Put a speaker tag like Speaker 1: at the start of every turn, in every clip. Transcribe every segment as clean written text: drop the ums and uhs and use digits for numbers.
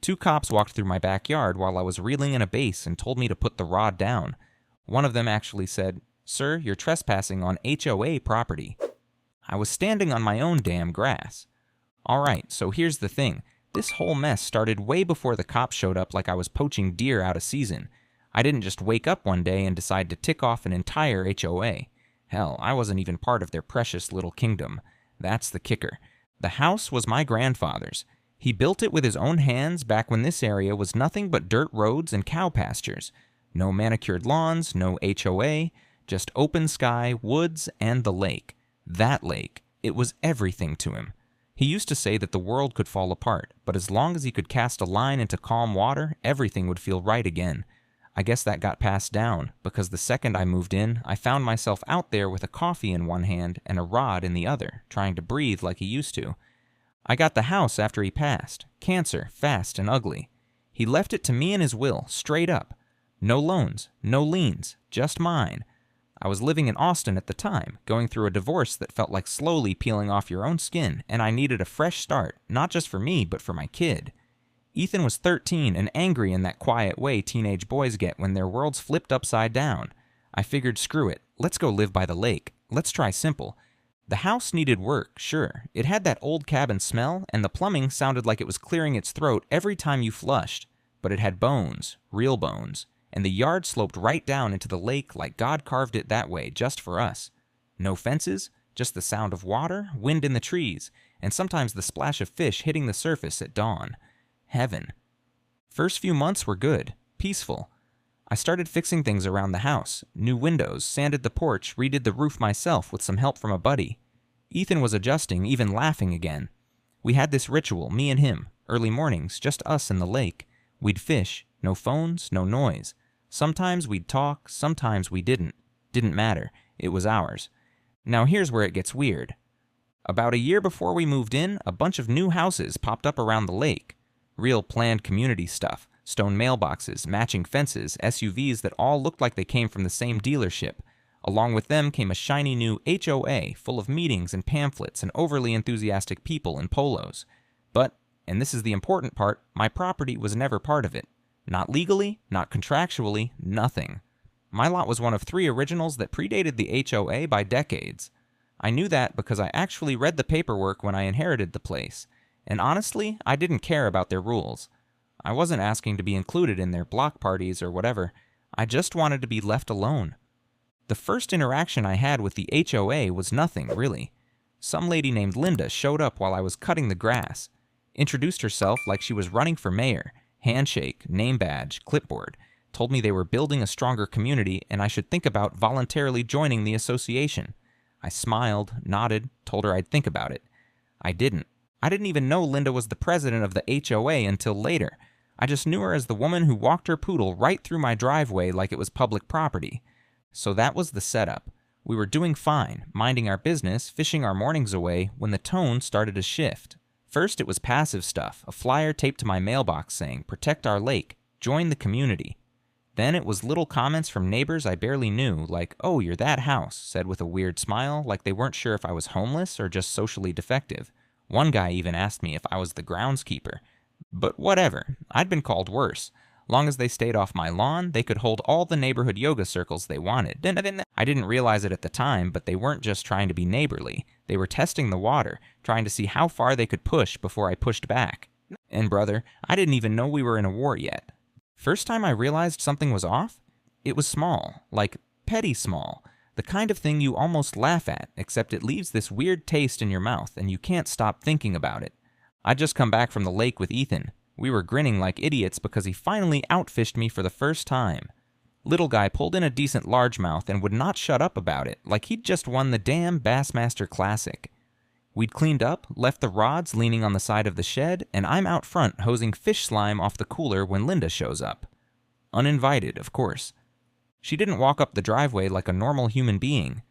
Speaker 1: Two cops walked through my backyard while I was reeling in a base and told me to put the rod down. One of them actually said, "Sir, you're trespassing on HOA property." I was standing on my own damn grass. Alright, so here's the thing. This whole mess started way before the cops showed up like I was poaching deer out of season. I didn't just wake up one day and decide to tick off an entire HOA. Hell, I wasn't even part of their precious little kingdom. That's the kicker. The house was my grandfather's. He built it with his own hands back when this area was nothing but dirt roads and cow pastures. No manicured lawns, no HOA, just open sky, woods, and the lake. That lake. It was everything to him. He used to say that the world could fall apart, but as long as he could cast a line into calm water, everything would feel right again. I guess that got passed down, because the second I moved in, I found myself out there with a coffee in one hand and a rod in the other, trying to breathe like he used to. I got the house after he passed. Cancer, fast and ugly. He left it to me in his will, straight up. No loans, no liens, just mine. I was living in Austin at the time, going through a divorce that felt like slowly peeling off your own skin, and I needed a fresh start, not just for me, but for my kid. Ethan was 13 and angry in that quiet way teenage boys get when their world's flipped upside down. I figured, screw it, let's go live by the lake. Let's try simple. The house needed work, sure. It had that old cabin smell, and the plumbing sounded like it was clearing its throat every time you flushed. But it had bones, real bones, and the yard sloped right down into the lake like God carved it that way just for us. No fences, just the sound of water, wind in the trees, and sometimes the splash of fish hitting the surface at dawn. Heaven. First few months were good, peaceful. I started fixing things around the house, new windows, sanded the porch, redid the roof myself with some help from a buddy. Ethan was adjusting, even laughing again. We had this ritual, me and him, early mornings, just us and the lake. We'd fish, no phones, no noise. Sometimes we'd talk, sometimes we didn't. Didn't matter, it was ours. Now here's where it gets weird. About a year before we moved in, a bunch of new houses popped up around the lake. Real planned community stuff, stone mailboxes, matching fences, SUVs that all looked like they came from the same dealership. Along with them came a shiny new HOA full of meetings and pamphlets and overly enthusiastic people in polos. But, and this is the important part, my property was never part of it. Not legally, not contractually, nothing. My lot was one of 3 originals that predated the HOA by decades. I knew that because I actually read the paperwork when I inherited the place. And honestly, I didn't care about their rules. I wasn't asking to be included in their block parties or whatever. I just wanted to be left alone. The first interaction I had with the HOA was nothing, really. Some lady named Linda showed up while I was cutting the grass. Introduced herself like she was running for mayor. Handshake, name badge, clipboard. Told me they were building a stronger community and I should think about voluntarily joining the association. I smiled, nodded, told her I'd think about it. I didn't. I didn't even know Linda was the president of the HOA until later. I just knew her as the woman who walked her poodle right through my driveway like it was public property. So that was the setup. We were doing fine, minding our business, fishing our mornings away, when the tone started to shift. First it was passive stuff, a flyer taped to my mailbox saying, "Protect our lake, join the community." Then it was little comments from neighbors I barely knew, like, "Oh, you're that house," said with a weird smile, like they weren't sure if I was homeless or just socially defective. One guy even asked me if I was the groundskeeper. But whatever, I'd been called worse. Long as they stayed off my lawn, they could hold all the neighborhood yoga circles they wanted. I didn't realize it at the time, but they weren't just trying to be neighborly. They were testing the water, trying to see how far they could push before I pushed back. And brother, I didn't even know we were in a war yet. First time I realized something was off? It was small, like petty small. The kind of thing you almost laugh at, except it leaves this weird taste in your mouth and you can't stop thinking about it. I'd just come back from the lake with Ethan. We were grinning like idiots because he finally outfished me for the first time. Little guy pulled in a decent largemouth and would not shut up about it, like he'd just won the damn Bassmaster Classic. We'd cleaned up, left the rods leaning on the side of the shed, and I'm out front hosing fish slime off the cooler when Linda shows up. Uninvited, of course. She didn't walk up the driveway like a normal human being.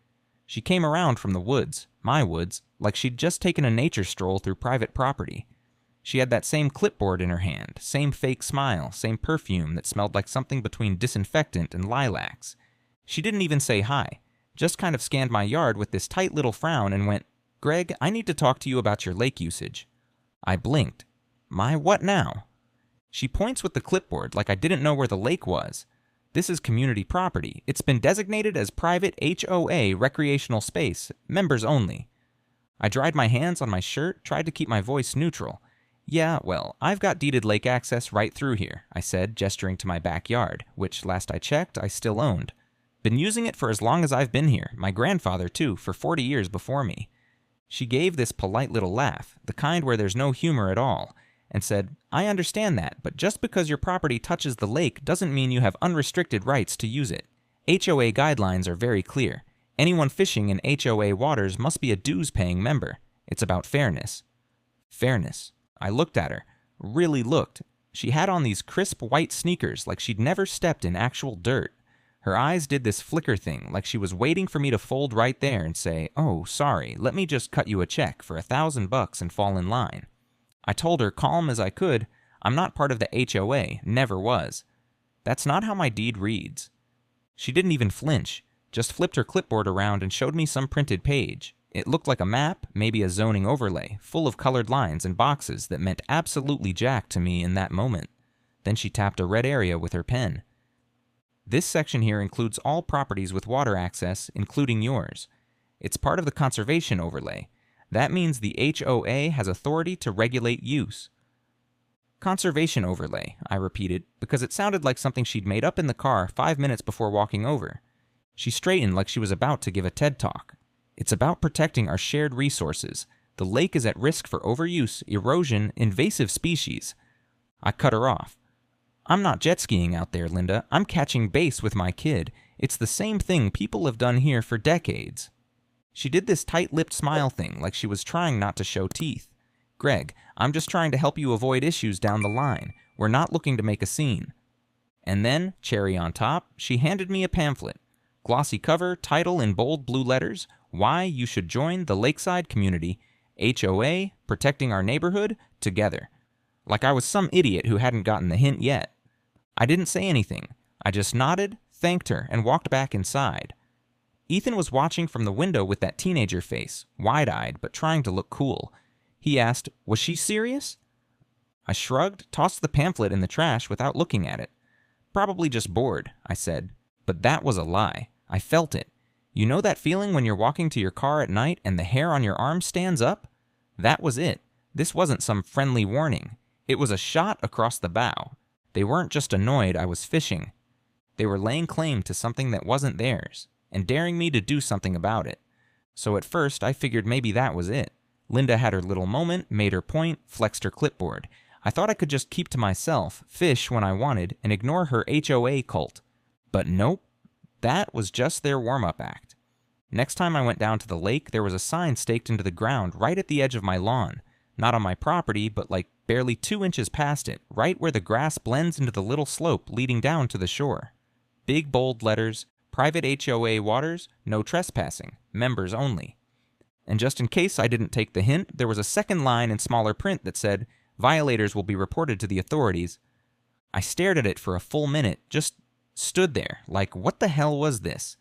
Speaker 1: She came around from the woods, my woods, like she'd just taken a nature stroll through private property. She had that same clipboard in her hand, same fake smile, same perfume that smelled like something between disinfectant and lilacs. She didn't even say hi, just kind of scanned my yard with this tight little frown and went, "Greg, I need to talk to you about your lake usage." I blinked. My what now? She points with the clipboard like I didn't know where the lake was. This is community property. It's been designated as private HOA recreational space, members only. I dried my hands on my shirt, tried to keep my voice neutral. Yeah, well, I've got deeded lake access right through here, I said, gesturing to my backyard, which, last I checked, I still owned. Been using it for as long as I've been here, my grandfather too, for 40 years before me. She gave this polite little laugh, the kind where there's no humor at all, and said, I understand that, but just because your property touches the lake doesn't mean you have unrestricted rights to use it. HOA guidelines are very clear. Anyone fishing in HOA waters must be a dues-paying member. It's about fairness. Fairness. I looked at her. Really looked. She had on these crisp white sneakers like she'd never stepped in actual dirt. Her eyes did this flicker thing, like she was waiting for me to fold right there and say, oh, sorry, let me just cut you a check for $1,000 and fall in line. I told her, calm as I could, I'm not part of the HOA, never was. That's not how my deed reads. She didn't even flinch, just flipped her clipboard around and showed me some printed page. It looked like a map, maybe a zoning overlay, full of colored lines and boxes that meant absolutely jack to me in that moment. Then she tapped a red area with her pen. This section here includes all properties with water access, including yours. It's part of the conservation overlay. That means the HOA has authority to regulate use. Conservation overlay, I repeated, because it sounded like something she'd made up in the car 5 minutes before walking over. She straightened like she was about to give a TED Talk. It's about protecting our shared resources. The lake is at risk for overuse, erosion, invasive species. I cut her off. I'm not jet skiing out there, Linda. I'm catching base with my kid. It's the same thing people have done here for decades. She did this tight-lipped smile thing like she was trying not to show teeth. Greg, I'm just trying to help you avoid issues down the line. We're not looking to make a scene. And then, cherry on top, she handed me a pamphlet. Glossy cover, title in bold blue letters, Why You Should Join the Lakeside Community, HOA, Protecting Our Neighborhood, Together. Like I was some idiot who hadn't gotten the hint yet. I didn't say anything. I just nodded, thanked her, and walked back inside. Ethan was watching from the window with that teenager face, wide-eyed but trying to look cool. He asked, was she serious? I shrugged, tossed the pamphlet in the trash without looking at it. Probably just bored, I said. But that was a lie. I felt it. You know that feeling when you're walking to your car at night and the hair on your arm stands up? That was it. This wasn't some friendly warning. It was a shot across the bow. They weren't just annoyed I was fishing. They were laying claim to something that wasn't theirs, and daring me to do something about it. So at first, I figured maybe that was it. Linda had her little moment, made her point, flexed her clipboard. I thought I could just keep to myself, fish when I wanted, and ignore her HOA cult. But nope. That was just their warm-up act. Next time I went down to the lake, there was a sign staked into the ground right at the edge of my lawn. Not on my property, but like barely 2 inches past it, right where the grass blends into the little slope leading down to the shore. Big bold letters, private HOA waters, no trespassing, members only. And just in case I didn't take the hint, there was a second line in smaller print that said, violators will be reported to the authorities. I stared at it for a full minute, just stood there, like what the hell was this?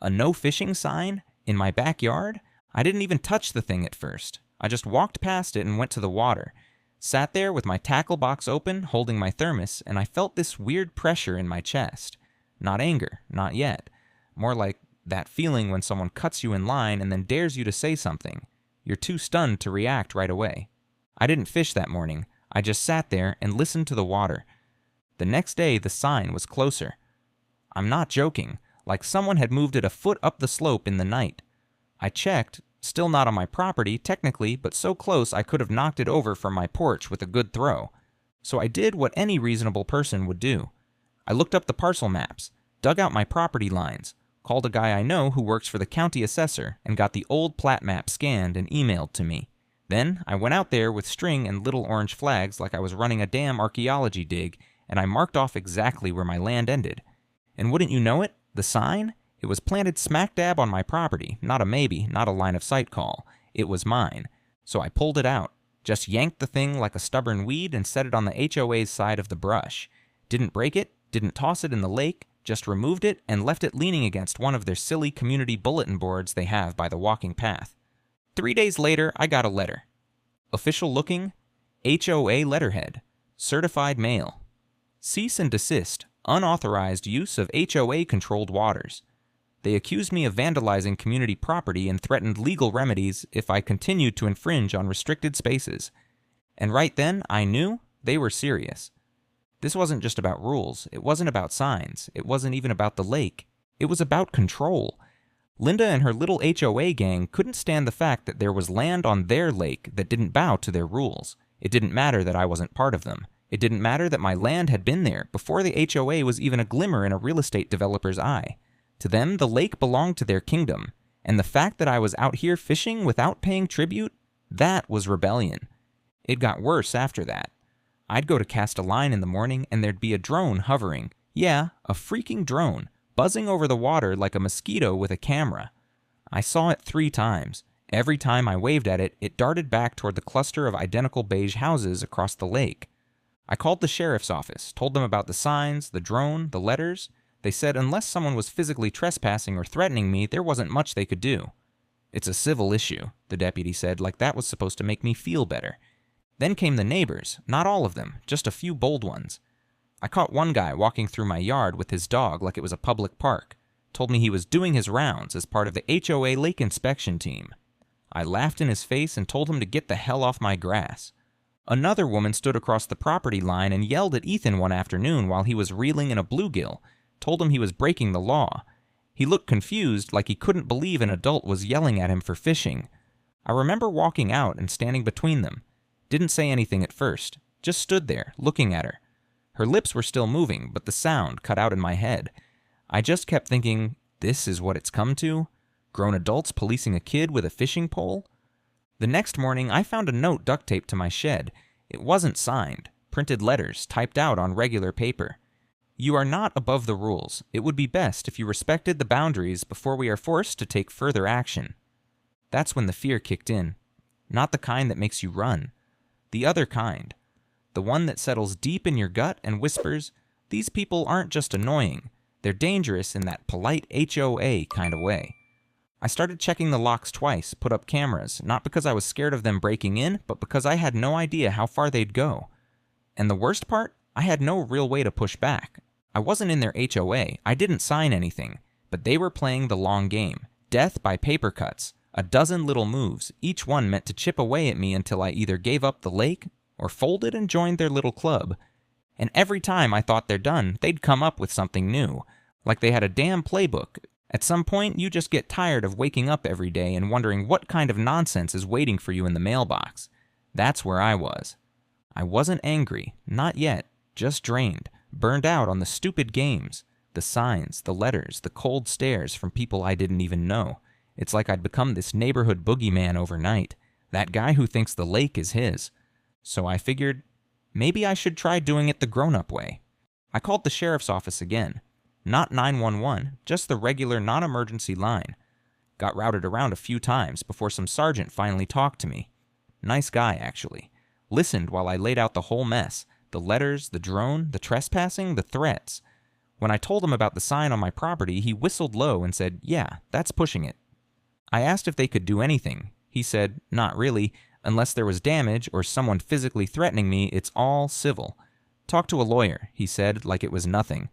Speaker 1: A no fishing sign? In my backyard? I didn't even touch the thing at first. I just walked past it and went to the water. Sat there with my tackle box open, holding my thermos, and I felt this weird pressure in my chest. Not anger, not yet. More like that feeling when someone cuts you in line and then dares you to say something. You're too stunned to react right away. I didn't fish that morning. I just sat there and listened to the water. The next day, the sign was closer. I'm not joking, like someone had moved it a foot up the slope in the night. I checked, still not on my property, technically, but so close I could have knocked it over from my porch with a good throw. So I did what any reasonable person would do. I looked up the parcel maps, dug out my property lines, called a guy I know who works for the county assessor, and got the old plat map scanned and emailed to me. Then I went out there with string and little orange flags like I was running a damn archaeology dig, and I marked off exactly where my land ended. And wouldn't you know it, the sign? It was planted smack dab on my property, not a maybe, not a line of sight call. It was mine. So I pulled it out, just yanked the thing like a stubborn weed and set it on the HOA's side of the brush. Didn't break it, didn't toss it in the lake, just removed it and left it leaning against one of their silly community bulletin boards they have by the walking path. 3 days later, I got a letter. Official looking, HOA letterhead. Certified mail. Cease and desist unauthorized use of HOA-controlled waters. They accused me of vandalizing community property and threatened legal remedies if I continued to infringe on restricted spaces. And right then, I knew they were serious. This wasn't just about rules. It wasn't about signs. It wasn't even about the lake. It was about control. Linda and her little HOA gang couldn't stand the fact that there was land on their lake that didn't bow to their rules. It didn't matter that I wasn't part of them. It didn't matter that my land had been there before the HOA was even a glimmer in a real estate developer's eye. To them, the lake belonged to their kingdom, and the fact that I was out here fishing without paying tribute, that was rebellion. It got worse after that. I'd go to cast a line in the morning and there'd be a drone hovering. Yeah, a freaking drone, buzzing over the water like a mosquito with a camera. I saw it 3 times. Every time I waved at it, it darted back toward the cluster of identical beige houses across the lake. I called the sheriff's office, told them about the signs, the drone, the letters. They said unless someone was physically trespassing or threatening me, there wasn't much they could do. It's a civil issue, the deputy said, like that was supposed to make me feel better. Then came the neighbors, not all of them, just a few bold ones. I caught one guy walking through my yard with his dog like it was a public park. Told me he was doing his rounds as part of the HOA lake inspection team. I laughed in his face and told him to get the hell off my grass. Another woman stood across the property line and yelled at Ethan one afternoon while he was reeling in a bluegill. Told him he was breaking the law. He looked confused, like he couldn't believe an adult was yelling at him for fishing. I remember walking out and standing between them. Didn't say anything at first, just stood there, looking at her. Her lips were still moving, but the sound cut out in my head. I just kept thinking, this is what it's come to? Grown adults policing a kid with a fishing pole? The next morning, I found a note duct taped to my shed. It wasn't signed, printed letters typed out on regular paper. You are not above the rules. It would be best if you respected the boundaries before we are forced to take further action. That's when the fear kicked in. Not the kind that makes you run. The other kind. The one that settles deep in your gut and whispers, these people aren't just annoying. They're dangerous in that polite HOA kind of way. I started checking the locks twice, put up cameras, not because I was scared of them breaking in, but because I had no idea how far they'd go. And the worst part? I had no real way to push back. I wasn't in their HOA, I didn't sign anything, but they were playing the long game. Death by paper cuts. A dozen little moves, each one meant to chip away at me until I either gave up the lake or folded and joined their little club. And every time I thought they're done, they'd come up with something new. Like they had a damn playbook. At some point, you just get tired of waking up every day and wondering what kind of nonsense is waiting for you in the mailbox. That's where I was. I wasn't angry, not yet, just drained, burned out on the stupid games, the signs, the letters, the cold stares from people I didn't even know. It's like I'd become this neighborhood boogeyman overnight, that guy who thinks the lake is his. So I figured, maybe I should try doing it the grown-up way. I called the sheriff's office again. Not 911, just the regular non-emergency line. Got routed around a few times before some sergeant finally talked to me. Nice guy, actually. Listened while I laid out the whole mess. The letters, the drone, the trespassing, the threats. When I told him about the sign on my property, he whistled low and said, yeah, that's pushing it. I asked if they could do anything. He said, not really. Unless there was damage or someone physically threatening me, it's all civil. Talk to a lawyer, he said, like it was nothing.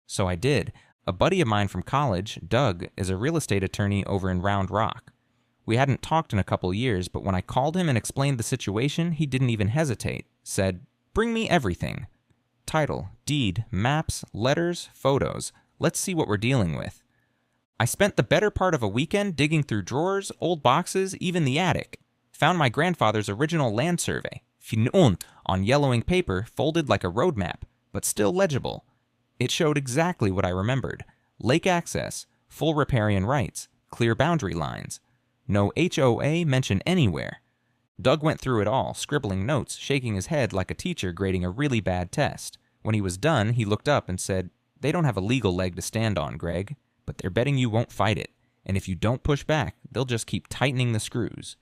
Speaker 1: So I did. A buddy of mine from college, Doug, is a real estate attorney over in Round Rock. We hadn't talked in a couple years, but when I called him and explained the situation, he didn't even hesitate. Said, bring me everything. Title, deed, maps, letters, photos. Let's see what we're dealing with. I spent the better part of a weekend digging through drawers, old boxes, even the attic. Found my grandfather's original land survey, Finun, on yellowing paper, folded like a road map, but still legible. It showed exactly what I remembered. Lake access, full riparian rights, clear boundary lines. No HOA mentioned anywhere. Doug went through it all, scribbling notes, shaking his head like a teacher grading a really bad test. When he was done, he looked up and said, they don't have a legal leg to stand on, Greg, but they're betting you won't fight it. And if you don't push back, they'll just keep tightening the screws.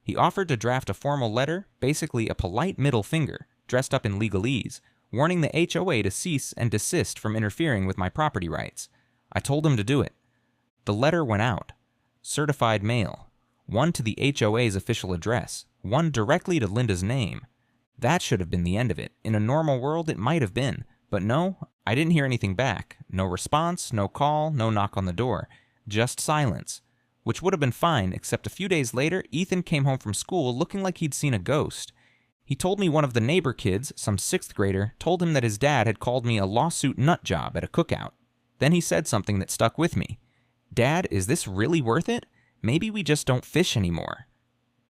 Speaker 1: He offered to draft a formal letter, basically a polite middle finger, dressed up in legalese, warning the HOA to cease and desist from interfering with my property rights. I told him to do it. The letter went out. Certified mail. One to the HOA's official address. One directly to Linda's name. That should have been the end of it. In a normal world, it might have been. But no, I didn't hear anything back. No response, no call, no knock on the door. Just silence. Which would have been fine, except a few days later, Ethan came home from school looking like he'd seen a ghost. He told me one of the neighbor kids, some 6th grader, told him that his dad had called me a lawsuit nut job at a cookout. Then he said something that stuck with me. "Dad, is this really worth it? Maybe we just don't fish anymore."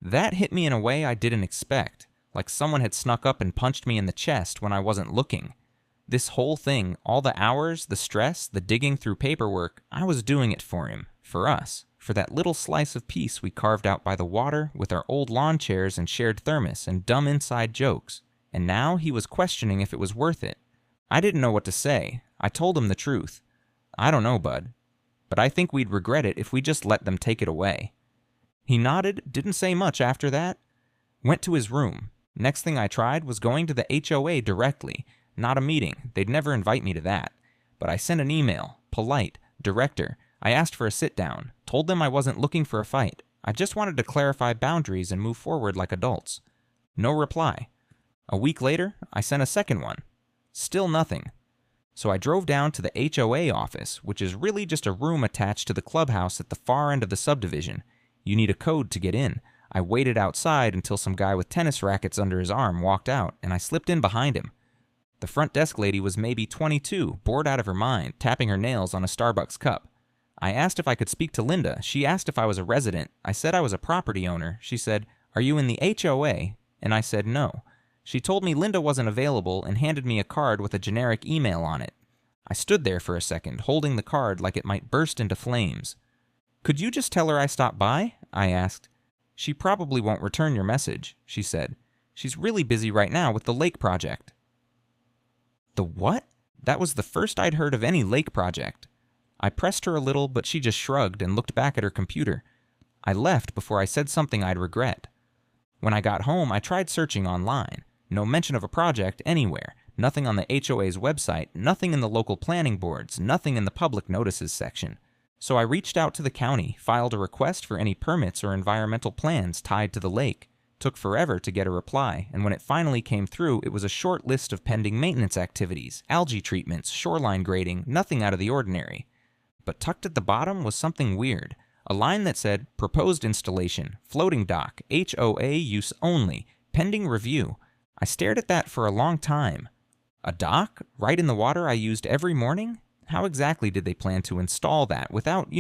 Speaker 1: That hit me in a way I didn't expect, like someone had snuck up and punched me in the chest when I wasn't looking. This whole thing, all the hours, the stress, the digging through paperwork, I was doing it for him, for us, for that little slice of peace we carved out by the water with our old lawn chairs and shared thermos and dumb inside jokes. And now he was questioning if it was worth it. I didn't know what to say. I told him the truth. "I don't know, bud. But I think we'd regret it if we just let them take it away." He nodded, didn't say much after that. Went to his room. Next thing I tried was going to the HOA directly. Not a meeting. They'd never invite me to that. But I sent an email. Polite. Director. I asked for a sit-down. Told them I wasn't looking for a fight. I just wanted to clarify boundaries and move forward like adults. No reply. A week later, I sent a second one. Still nothing. So I drove down to the HOA office, which is really just a room attached to the clubhouse at the far end of the subdivision. You need a code to get in. I waited outside until some guy with tennis rackets under his arm walked out, and I slipped in behind him. The front desk lady was maybe 22, bored out of her mind, tapping her nails on a Starbucks cup. I asked if I could speak to Linda. She asked if I was a resident. I said I was a property owner. She said, "Are you in the HOA?" And I said no. She told me Linda wasn't available and handed me a card with a generic email on it. I stood there for a second, holding the card like it might burst into flames. "Could you just tell her I stopped by?" I asked. "She probably won't return your message," she said. "She's really busy right now with the lake project." The what? That was the first I'd heard of any lake project. I pressed her a little, but she just shrugged and looked back at her computer. I left before I said something I'd regret. When I got home, I tried searching online. No mention of a project anywhere. Nothing on the HOA's website, nothing in the local planning boards, nothing in the public notices section. So I reached out to the county, filed a request for any permits or environmental plans tied to the lake. Took forever to get a reply, and when it finally came through, it was a short list of pending maintenance activities, algae treatments, shoreline grading, nothing out of the ordinary. But tucked at the bottom was something weird. A line that said, "Proposed installation, floating dock, HOA use only, pending review." I stared at that for a long time. A dock? Right in the water I used every morning? How exactly did they plan to install that without,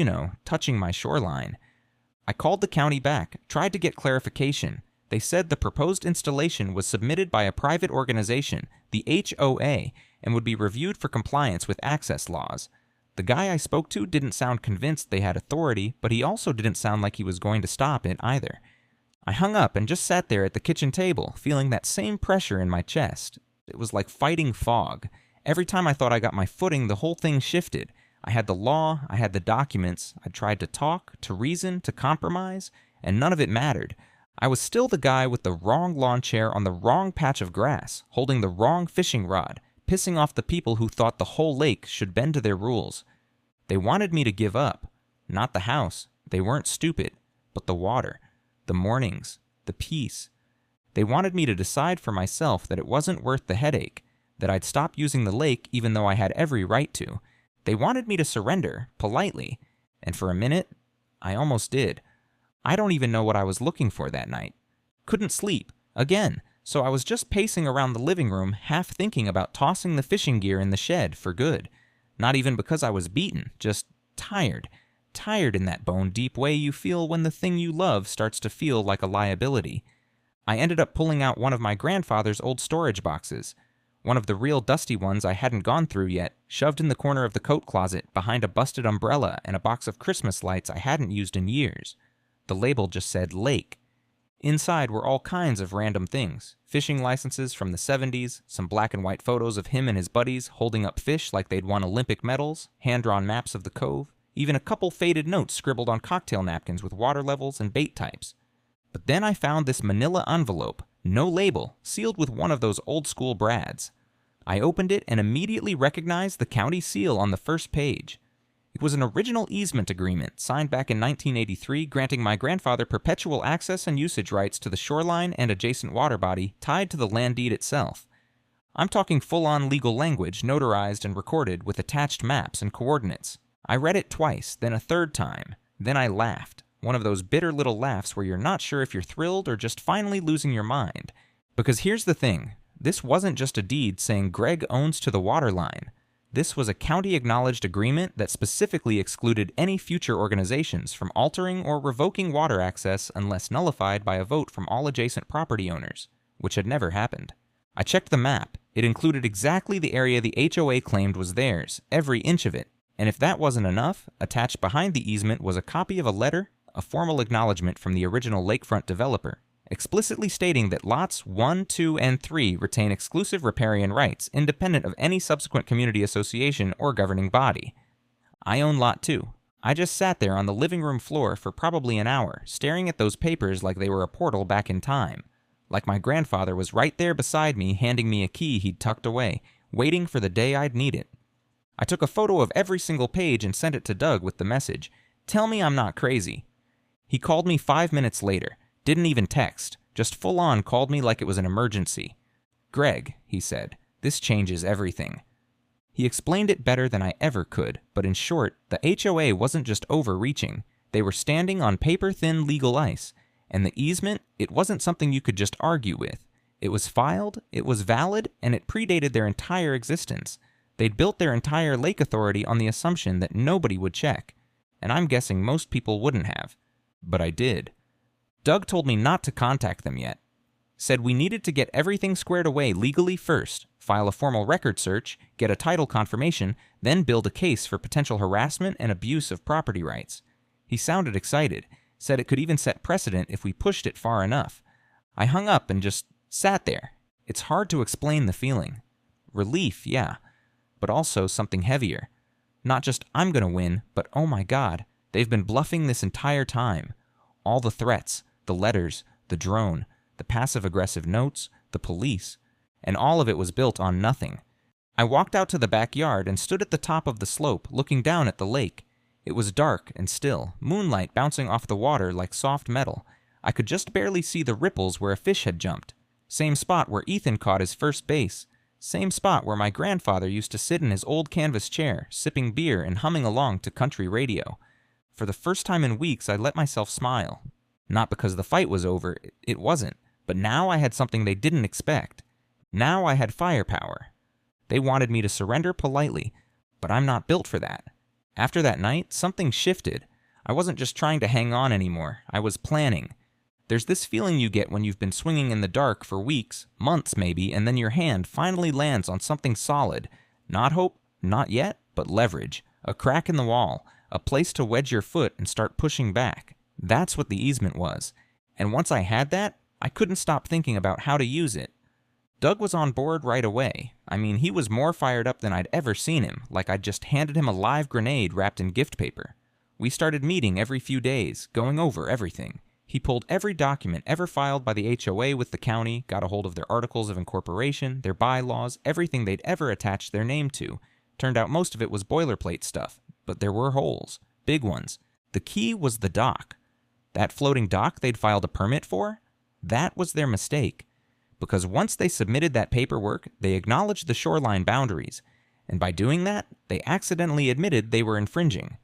Speaker 1: touching my shoreline? I called the county back, tried to get clarification. They said the proposed installation was submitted by a private organization, the HOA, and would be reviewed for compliance with access laws. The guy I spoke to didn't sound convinced they had authority, but he also didn't sound like he was going to stop it either. I hung up and just sat there at the kitchen table, feeling that same pressure in my chest. It was like fighting fog. Every time I thought I got my footing, the whole thing shifted. I had the law, I had the documents, I tried to talk, to reason, to compromise, and none of it mattered. I was still the guy with the wrong lawn chair on the wrong patch of grass, holding the wrong fishing rod, pissing off the people who thought the whole lake should bend to their rules. They wanted me to give up. Not the house. They weren't stupid. But the water. The mornings. The peace. They wanted me to decide for myself that it wasn't worth the headache, that I'd stop using the lake even though I had every right to. They wanted me to surrender, politely. And for a minute, I almost did. I don't even know what I was looking for that night. Couldn't sleep. Again. So I was just pacing around the living room, half thinking about tossing the fishing gear in the shed for good. Not even because I was beaten, just tired. Tired in that bone-deep way you feel when the thing you love starts to feel like a liability. I ended up pulling out one of my grandfather's old storage boxes. One of the real dusty ones I hadn't gone through yet, shoved in the corner of the coat closet behind a busted umbrella and a box of Christmas lights I hadn't used in years. The label just said Lake. Inside were all kinds of random things. Fishing licenses from the 70s, some black and white photos of him and his buddies holding up fish like they'd won Olympic medals, hand-drawn maps of the cove, even a couple faded notes scribbled on cocktail napkins with water levels and bait types. But then I found this manila envelope, no label, sealed with one of those old-school brads. I opened it and immediately recognized the county seal on the first page. It was an original easement agreement signed back in 1983 granting my grandfather perpetual access and usage rights to the shoreline and adjacent water body tied to the land deed itself. I'm talking full-on legal language notarized and recorded with attached maps and coordinates. I read it twice, then a third time. Then I laughed. One of those bitter little laughs where you're not sure if you're thrilled or just finally losing your mind. Because here's the thing. This wasn't just a deed saying Greg owns to the water line. This was a county-acknowledged agreement that specifically excluded any future organizations from altering or revoking water access unless nullified by a vote from all adjacent property owners, which had never happened. I checked the map. It included exactly the area the HOA claimed was theirs, every inch of it. And if that wasn't enough, attached behind the easement was a copy of a letter, a formal acknowledgement from the original lakefront developer, explicitly stating that lots 1, 2, and 3 retain exclusive riparian rights, independent of any subsequent community association or governing body. I own lot 2. I just sat there on the living room floor for probably an hour, staring at those papers like they were a portal back in time. Like my grandfather was right there beside me, handing me a key he'd tucked away, waiting for the day I'd need it. I took a photo of every single page and sent it to Doug with the message, "Tell me I'm not crazy." He called me 5 minutes later. Didn't even text, just full-on called me like it was an emergency. "Greg," he said, "this changes everything." He explained it better than I ever could, but in short, the HOA wasn't just overreaching. They were standing on paper-thin legal ice, and the easement, it wasn't something you could just argue with. It was filed, it was valid, and it predated their entire existence. They'd built their entire lake authority on the assumption that nobody would check, and I'm guessing most people wouldn't have. But I did. Doug told me not to contact them yet. Said we needed to get everything squared away legally first, file a formal record search, get a title confirmation, then build a case for potential harassment and abuse of property rights. He sounded excited, said it could even set precedent if we pushed it far enough. I hung up and just sat there. It's hard to explain the feeling. Relief, yeah, but also something heavier. Not just I'm gonna win, but oh my God, they've been bluffing this entire time. All the threats, the letters, the drone, the passive-aggressive notes, the police, and all of it was built on nothing. I walked out to the backyard and stood at the top of the slope, looking down at the lake. It was dark and still, moonlight bouncing off the water like soft metal. I could just barely see the ripples where a fish had jumped. Same spot where Ethan caught his first base. Same spot where my grandfather used to sit in his old canvas chair, sipping beer and humming along to country radio. For the first time in weeks, I let myself smile. Not because the fight was over, it wasn't. But now I had something they didn't expect. Now I had firepower. They wanted me to surrender politely, but I'm not built for that. After that night, something shifted. I wasn't just trying to hang on anymore. I was planning. There's this feeling you get when you've been swinging in the dark for weeks, months maybe, and then your hand finally lands on something solid. Not hope, not yet, but leverage. A crack in the wall. A place to wedge your foot and start pushing back. That's what the easement was. And once I had that, I couldn't stop thinking about how to use it. Doug was on board right away. I mean, he was more fired up than I'd ever seen him, like I'd just handed him a live grenade wrapped in gift paper. We started meeting every few days, going over everything. He pulled every document ever filed by the HOA with the county, got a hold of their articles of incorporation, their bylaws, everything they'd ever attached their name to. Turned out most of it was boilerplate stuff, but there were holes, big ones. The key was the dock. That floating dock they'd filed a permit for? That was their mistake. Because once they submitted that paperwork, they acknowledged the shoreline boundaries, and by doing that, they accidentally admitted they were infringing.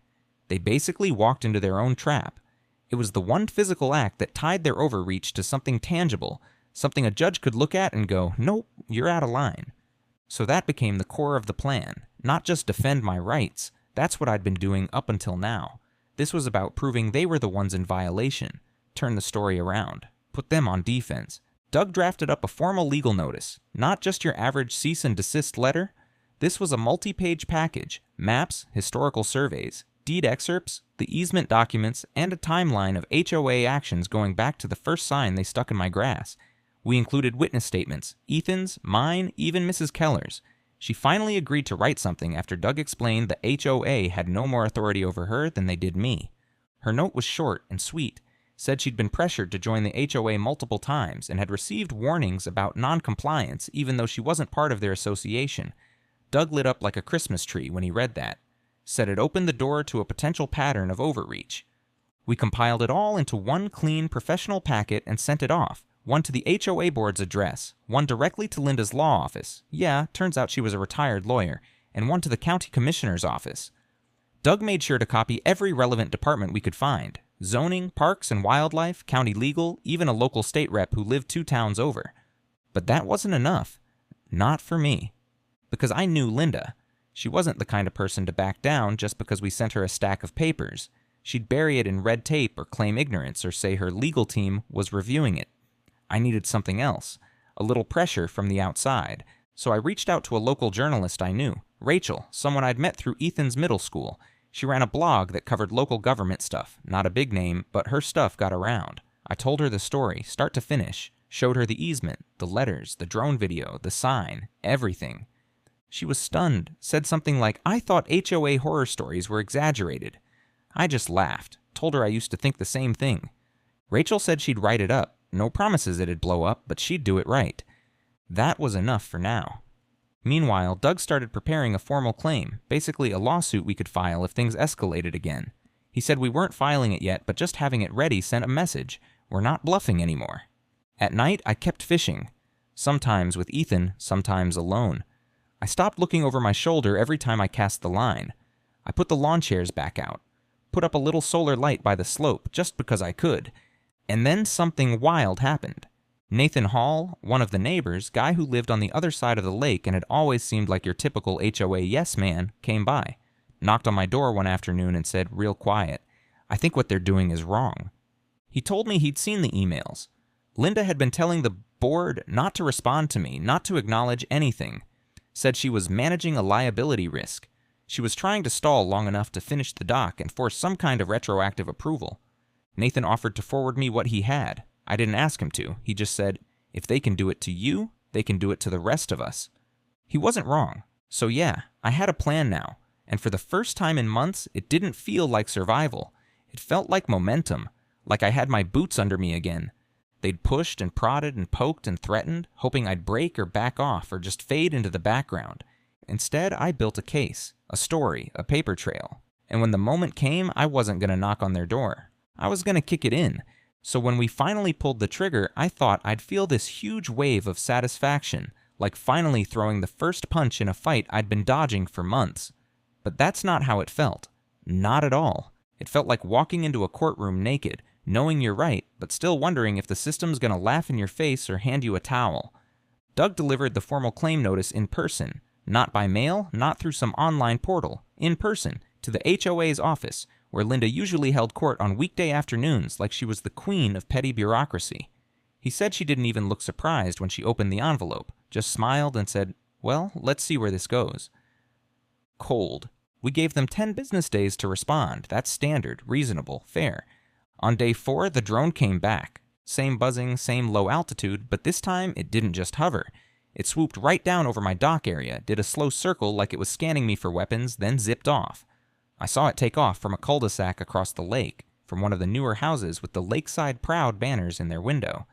Speaker 1: They basically walked into their own trap. It was the one physical act that tied their overreach to something tangible, something a judge could look at and go, "Nope, you're out of line." So that became the core of the plan, not just defend my rights. That's what I'd been doing up until now. This was about proving they were the ones in violation, turn the story around, put them on defense. Doug drafted up a formal legal notice, not just your average cease and desist letter. This was a multi-page package, maps, historical surveys, deed excerpts, the easement documents, and a timeline of HOA actions going back to the first sign they stuck in my grass. We included witness statements, Ethan's, mine, even Mrs. Keller's. She finally agreed to write something after Doug explained the HOA had no more authority over her than they did me. Her note was short and sweet, said she'd been pressured to join the HOA multiple times and had received warnings about non-compliance even though she wasn't part of their association. Doug lit up like a Christmas tree when he read that. said it opened the door to a potential pattern of overreach. We compiled it all into one clean, professional packet and sent it off. One to the HOA board's address, one directly to Linda's law office. Yeah, turns out she was a retired lawyer. And one to the county commissioner's office. Doug made sure to copy every relevant department we could find. Zoning, parks and wildlife, county legal, even a local state rep who lived 2 towns over. But that wasn't enough. Not for me. Because I knew Linda. She wasn't the kind of person to back down just because we sent her a stack of papers. She'd bury it in red tape or claim ignorance or say her legal team was reviewing it. I needed something else. A little pressure from the outside. So I reached out to a local journalist I knew. Rachel, someone I'd met through Ethan's middle school. She ran a blog that covered local government stuff. Not a big name, but her stuff got around. I told her the story, start to finish. Showed her the easement, the letters, the drone video, the sign, everything. She was stunned, said something like, I thought HOA horror stories were exaggerated. I just laughed, told her I used to think the same thing. Rachel said she'd write it up. No promises it'd blow up, but she'd do it right. That was enough for now. Meanwhile, Doug started preparing a formal claim, basically a lawsuit we could file if things escalated again. He said we weren't filing it yet, but just having it ready sent a message. We're not bluffing anymore. At night, I kept fishing. Sometimes with Ethan, sometimes alone. I stopped looking over my shoulder every time I cast the line. I put the lawn chairs back out. Put up a little solar light by the slope, just because I could. And then something wild happened. Nathan Hall, one of the neighbors, guy who lived on the other side of the lake and had always seemed like your typical HOA yes man, came by. Knocked on my door one afternoon and said, real quiet, I think what they're doing is wrong. He told me he'd seen the emails. Linda had been telling the board not to respond to me, not to acknowledge anything. Said she was managing a liability risk. She was trying to stall long enough to finish the doc and force some kind of retroactive approval. Nathan offered to forward me what he had. I didn't ask him to. He just said, if they can do it to you, they can do it to the rest of us. He wasn't wrong. So yeah, I had a plan now. And for the first time in months, it didn't feel like survival. It felt like momentum, like I had my boots under me again. They'd pushed and prodded and poked and threatened, hoping I'd break or back off or just fade into the background. Instead, I built a case, a story, a paper trail. And when the moment came, I wasn't going to knock on their door. I was going to kick it in. So when we finally pulled the trigger, I thought I'd feel this huge wave of satisfaction, like finally throwing the first punch in a fight I'd been dodging for months. But that's not how it felt. Not at all. It felt like walking into a courtroom naked, knowing you're right, but still wondering if the system's gonna laugh in your face or hand you a towel. Doug delivered the formal claim notice in person, not by mail, not through some online portal, in person, to the HOA's office, where Linda usually held court on weekday afternoons like she was the queen of petty bureaucracy. He said she didn't even look surprised when she opened the envelope, just smiled and said, well, let's see where this goes. Cold. We gave them 10 business days to respond. That's standard, reasonable, fair. On day 4, the drone came back. Same buzzing, same low altitude, but this time it didn't just hover. It swooped right down over my dock area, did a slow circle like it was scanning me for weapons, then zipped off. I saw it take off from a cul-de-sac across the lake, from one of the newer houses with the Lakeside Proud banners in their window.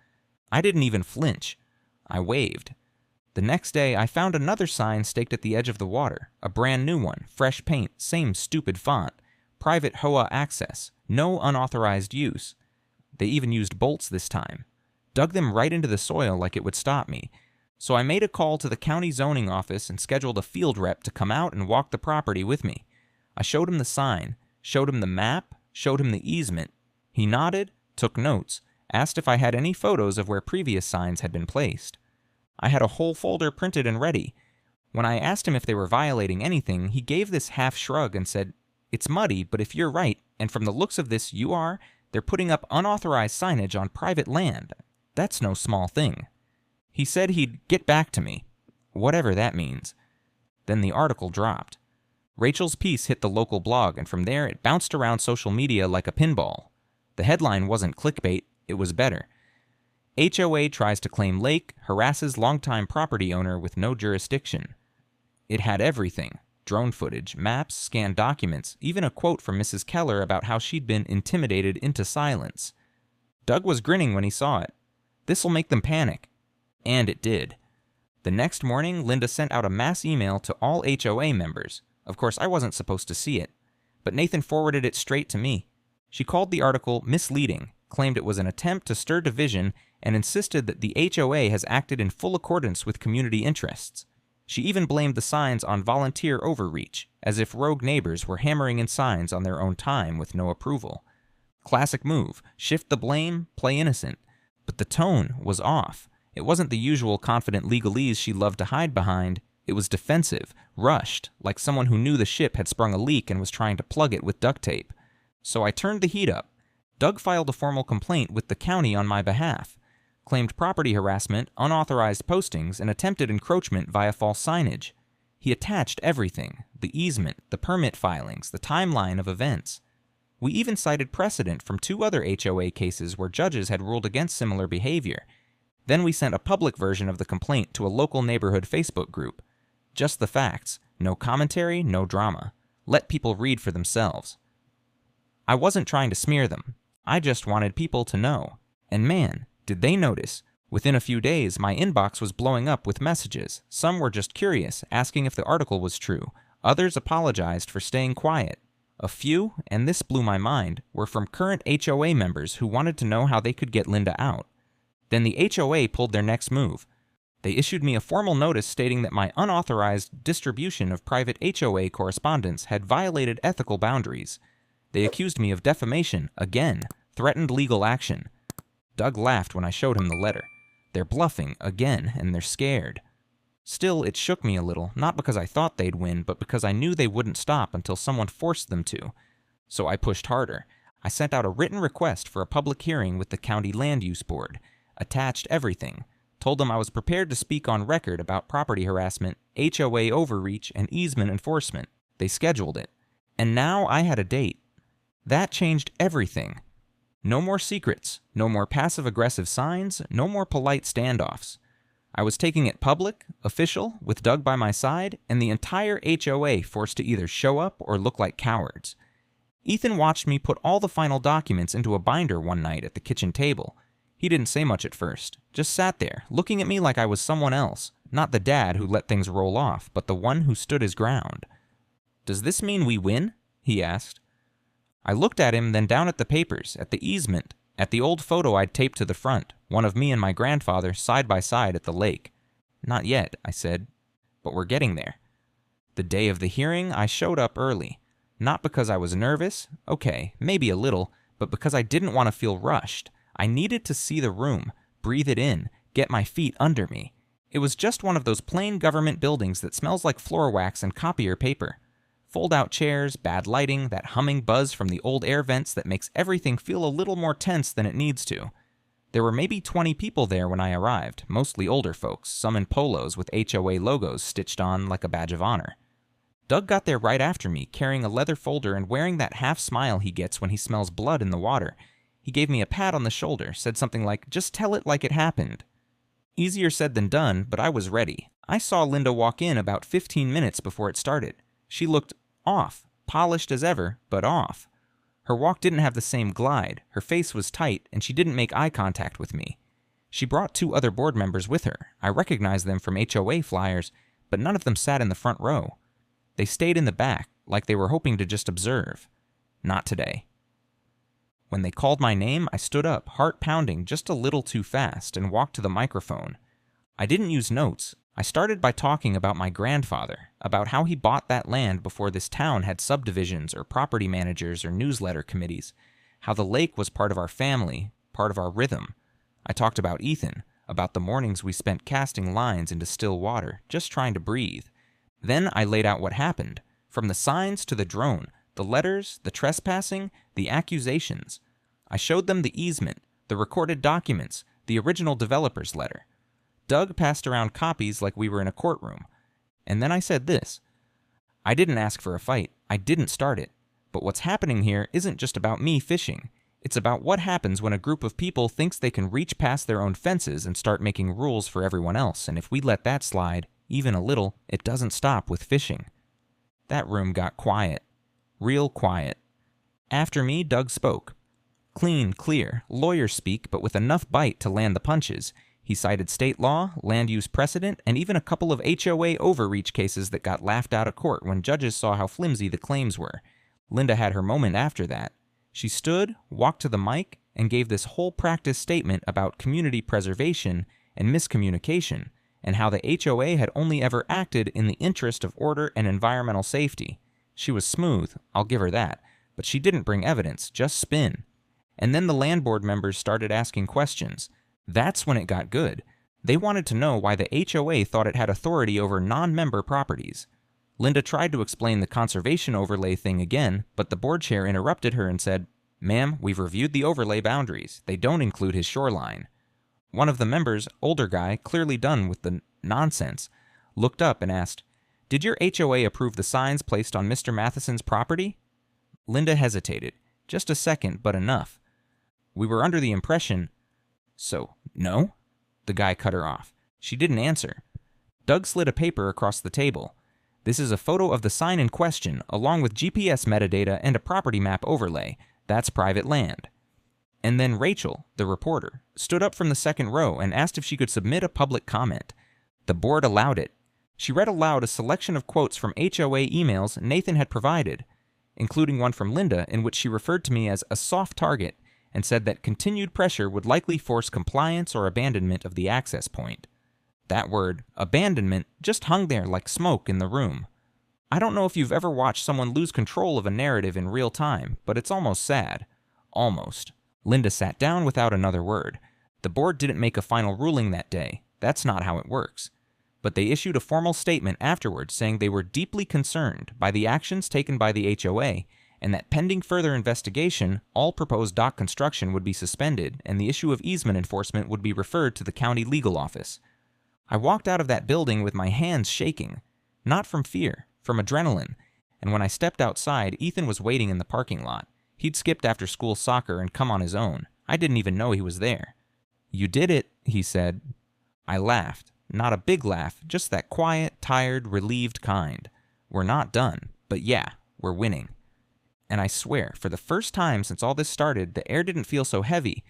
Speaker 1: I didn't even flinch. I waved. The next day, I found another sign staked at the edge of the water, a brand new one, fresh paint, same stupid font, private HOA access, no unauthorized use. They even used bolts this time. Dug them right into the soil like it would stop me. So I made a call to the county zoning office and scheduled a field rep to come out and walk the property with me. I showed him the sign, showed him the map, showed him the easement. He nodded, took notes, asked if I had any photos of where previous signs had been placed. I had a whole folder printed and ready. When I asked him if they were violating anything, he gave this half shrug and said, it's muddy, but if you're right, and from the looks of this you are, they're putting up unauthorized signage on private land. That's no small thing. He said he'd get back to me, whatever that means. Then the article dropped. Rachel's piece hit the local blog, and from there it bounced around social media like a pinball. The headline wasn't clickbait, it was better. HOA tries to claim lake, harasses longtime property owner with no jurisdiction. It had everything. Drone footage, maps, scanned documents, even a quote from Mrs. Keller about how she'd been intimidated into silence. Doug was grinning when he saw it. This'll make them panic. And it did. The next morning, Linda sent out a mass email to all HOA members. Of course, I wasn't supposed to see it, but Nathan forwarded it straight to me. She called the article misleading, claimed it was an attempt to stir division, and insisted that the HOA has acted in full accordance with community interests. She even blamed the signs on volunteer overreach, as if rogue neighbors were hammering in signs on their own time with no approval. Classic move, shift the blame, play innocent. But the tone was off. It wasn't the usual confident legalese she loved to hide behind. It was defensive, rushed, like someone who knew the ship had sprung a leak and was trying to plug it with duct tape. So I turned the heat up. Doug filed a formal complaint with the county on my behalf, claimed property harassment, unauthorized postings, and attempted encroachment via false signage. He attached everything, the easement, the permit filings, the timeline of events. We even cited precedent from 2 other HOA cases where judges had ruled against similar behavior. Then we sent a public version of the complaint to a local neighborhood Facebook group. Just the facts, no commentary, no drama. Let people read for themselves. I wasn't trying to smear them. I just wanted people to know. And man, did they notice. Within a few days, my inbox was blowing up with messages. Some were just curious, asking if the article was true. Others apologized for staying quiet. A few, and this blew my mind, were from current HOA members who wanted to know how they could get Linda out. Then the HOA pulled their next move. They issued me a formal notice stating that my unauthorized distribution of private HOA correspondence had violated ethical boundaries. They accused me of defamation, again, threatened legal action. Doug laughed when I showed him the letter. They're bluffing, again, and they're scared. Still, it shook me a little, not because I thought they'd win, but because I knew they wouldn't stop until someone forced them to. So I pushed harder. I sent out a written request for a public hearing with the County Land Use Board, attached everything, told them I was prepared to speak on record about property harassment, HOA overreach, and easement enforcement. They scheduled it. And now I had a date. That changed everything. No more secrets, no more passive-aggressive signs, no more polite standoffs. I was taking it public, official, with Doug by my side, and the entire HOA forced to either show up or look like cowards. Ethan watched me put all the final documents into a binder one night at the kitchen table. He didn't say much at first, just sat there, looking at me like I was someone else, not the dad who let things roll off, but the one who stood his ground. "Does this mean we win?" he asked. I looked at him, then down at the papers, at the easement, at the old photo I'd taped to the front, one of me and my grandfather side by side at the lake. "Not yet," I said, "but we're getting there." The day of the hearing, I showed up early. Not because I was nervous, okay, maybe a little, but because I didn't want to feel rushed. I needed to see the room, breathe it in, get my feet under me. It was just one of those plain government buildings that smells like floor wax and copier paper. Fold-out chairs, bad lighting, that humming buzz from the old air vents that makes everything feel a little more tense than it needs to. There were maybe 20 people there when I arrived, mostly older folks, some in polos with HOA logos stitched on like a badge of honor. Doug got there right after me, carrying a leather folder and wearing that half smile he gets when he smells blood in the water. He gave me a pat on the shoulder, said something like, "Just tell it like it happened." Easier said than done, but I was ready. I saw Linda walk in about 15 minutes before it started. She looked off, polished as ever, but off. Her walk didn't have the same glide, her face was tight, and she didn't make eye contact with me. She brought 2 other board members with her. I recognized them from HOA flyers, but none of them sat in the front row. They stayed in the back, like they were hoping to just observe. Not today. When they called my name, I stood up, heart pounding just a little too fast, and walked to the microphone. I didn't use notes. I started by talking about my grandfather, about how he bought that land before this town had subdivisions or property managers or newsletter committees, how the lake was part of our family, part of our rhythm. I talked about Ethan, about the mornings we spent casting lines into still water, just trying to breathe. Then I laid out what happened, from the signs to the drone, the letters, the trespassing, the accusations. I showed them the easement, the recorded documents, the original developer's letter. Doug passed around copies like we were in a courtroom. And then I said this: I didn't ask for a fight. I didn't start it. But what's happening here isn't just about me fishing. It's about what happens when a group of people thinks they can reach past their own fences and start making rules for everyone else, and if we let that slide, even a little, it doesn't stop with fishing. That room got quiet. Real quiet. After me, Doug spoke. Clean, clear, lawyer speak, but with enough bite to land the punches. He cited state law, land use precedent, and even a couple of HOA overreach cases that got laughed out of court when judges saw how flimsy the claims were. Linda had her moment after that. She stood, walked to the mic, and gave this whole practice statement about community preservation and miscommunication, and how the HOA had only ever acted in the interest of order and environmental safety. She was smooth, I'll give her that, but she didn't bring evidence, just spin. And then the land board members started asking questions. That's when it got good. They wanted to know why the HOA thought it had authority over non-member properties. Linda tried to explain the conservation overlay thing again, but the board chair interrupted her and said, "Ma'am, we've reviewed the overlay boundaries. They don't include his shoreline." One of the members, older guy, clearly done with the nonsense, looked up and asked, "Did your HOA approve the signs placed on Mr. Matheson's property?" Linda hesitated. Just a second, but enough. "We were under the impression..." "So, no?" The guy cut her off. She didn't answer. Doug slid a paper across the table. "This is a photo of the sign in question, along with GPS metadata and a property map overlay. That's private land." And then Rachel, the reporter, stood up from the second row and asked if she could submit a public comment. The board allowed it. She read aloud a selection of quotes from HOA emails Nathan had provided, including one from Linda in which she referred to me as a soft target and said that continued pressure would likely force compliance or abandonment of the access point. That word, abandonment, just hung there like smoke in the room. I don't know if you've ever watched someone lose control of a narrative in real time, but it's almost sad. Almost. Linda sat down without another word. The board didn't make a final ruling that day. That's not how it works. But they issued a formal statement afterwards saying they were deeply concerned by the actions taken by the HOA, and that pending further investigation, all proposed dock construction would be suspended and the issue of easement enforcement would be referred to the county legal office. I walked out of that building with my hands shaking. Not from fear, from adrenaline. And when I stepped outside, Ethan was waiting in the parking lot. He'd skipped after school soccer and come on his own. I didn't even know he was there. "You did it," he said. I laughed. Not a big laugh, just that quiet, tired, relieved kind. We're not done, but yeah, we're winning. And I swear, for the first time since all this started, the air didn't feel so heavy.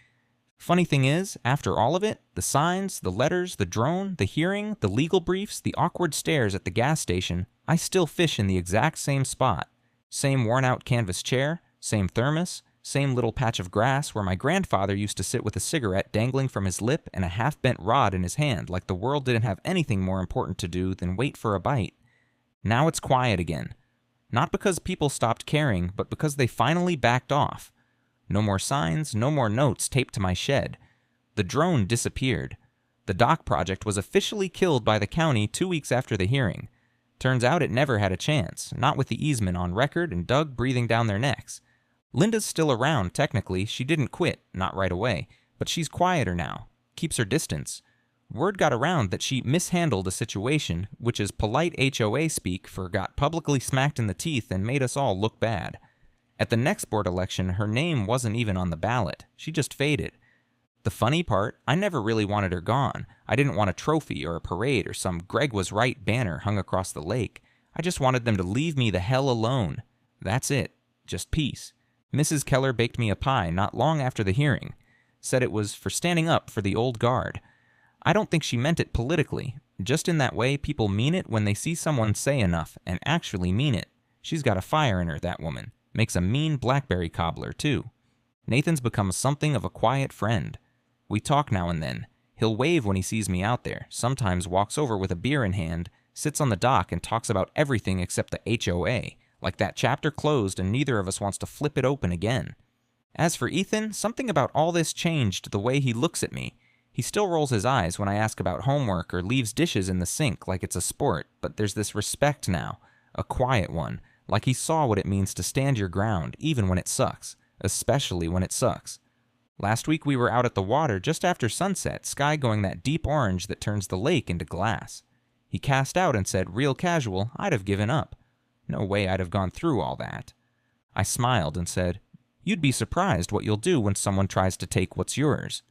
Speaker 1: Funny thing is, after all of it, the signs, the letters, the drone, the hearing, the legal briefs, the awkward stares at the gas station, I still fish in the exact same spot. Same worn-out canvas chair, same thermos, same little patch of grass where my grandfather used to sit with a cigarette dangling from his lip and a half-bent rod in his hand like the world didn't have anything more important to do than wait for a bite. Now it's quiet again. Not because people stopped caring, but because they finally backed off. No more signs, no more notes taped to my shed. The drone disappeared. The dock project was officially killed by the county 2 weeks after the hearing. Turns out it never had a chance, not with the easement on record and Doug breathing down their necks. Linda's still around, technically. She didn't quit, not right away, but she's quieter now, keeps her distance. Word got around that she mishandled a situation, which is polite HOA speak for got publicly smacked in the teeth and made us all look bad. At the next board election, her name wasn't even on the ballot. She just faded. The funny part, I never really wanted her gone. I didn't want a trophy or a parade or some Greg was right banner hung across the lake. I just wanted them to leave me the hell alone. That's it. Just peace. Mrs. Keller baked me a pie not long after the hearing. Said it was for standing up for the old guard. I don't think she meant it politically. Just in that way people mean it when they see someone say enough and actually mean it. She's got a fire in her, that woman. Makes a mean blackberry cobbler, too. Nathan's become something of a quiet friend. We talk now and then. He'll wave when he sees me out there, sometimes walks over with a beer in hand, sits on the dock and talks about everything except the HOA, like that chapter closed and neither of us wants to flip it open again. As for Ethan, something about all this changed the way he looks at me. He still rolls his eyes when I ask about homework or leaves dishes in the sink like it's a sport, but there's this respect now, a quiet one, like he saw what it means to stand your ground, even when it sucks, especially when it sucks. Last week we were out at the water just after sunset, sky going that deep orange that turns the lake into glass. He cast out and said, real casual, I'd have given up. No way I'd have gone through all that. I smiled and said, you'd be surprised what you'll do when someone tries to take what's yours.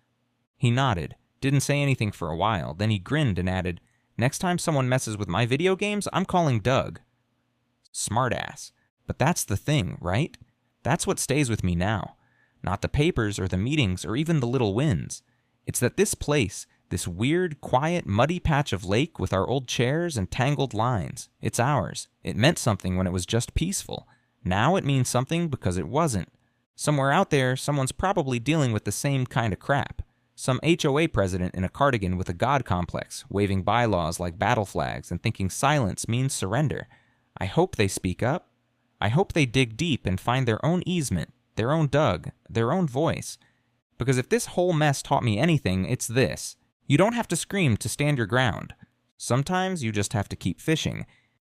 Speaker 1: He nodded, didn't say anything for a while, then he grinned and added, next time someone messes with my video games, I'm calling Doug. Smartass. But that's the thing, right? That's what stays with me now. Not the papers or the meetings or even the little wins. It's that this place, This weird, quiet, muddy patch of lake with our old chairs and tangled lines. It's ours. It meant something when it was just peaceful. Now it means something because it wasn't. Somewhere out there, someone's probably dealing with the same kind of crap. Some HOA president in a cardigan with a god complex, waving bylaws like battle flags and thinking silence means surrender. I hope they speak up. I hope they dig deep and find their own easement, their own Doug, their own voice. Because if this whole mess taught me anything, it's this. You don't have to scream to stand your ground. Sometimes you just have to keep fishing,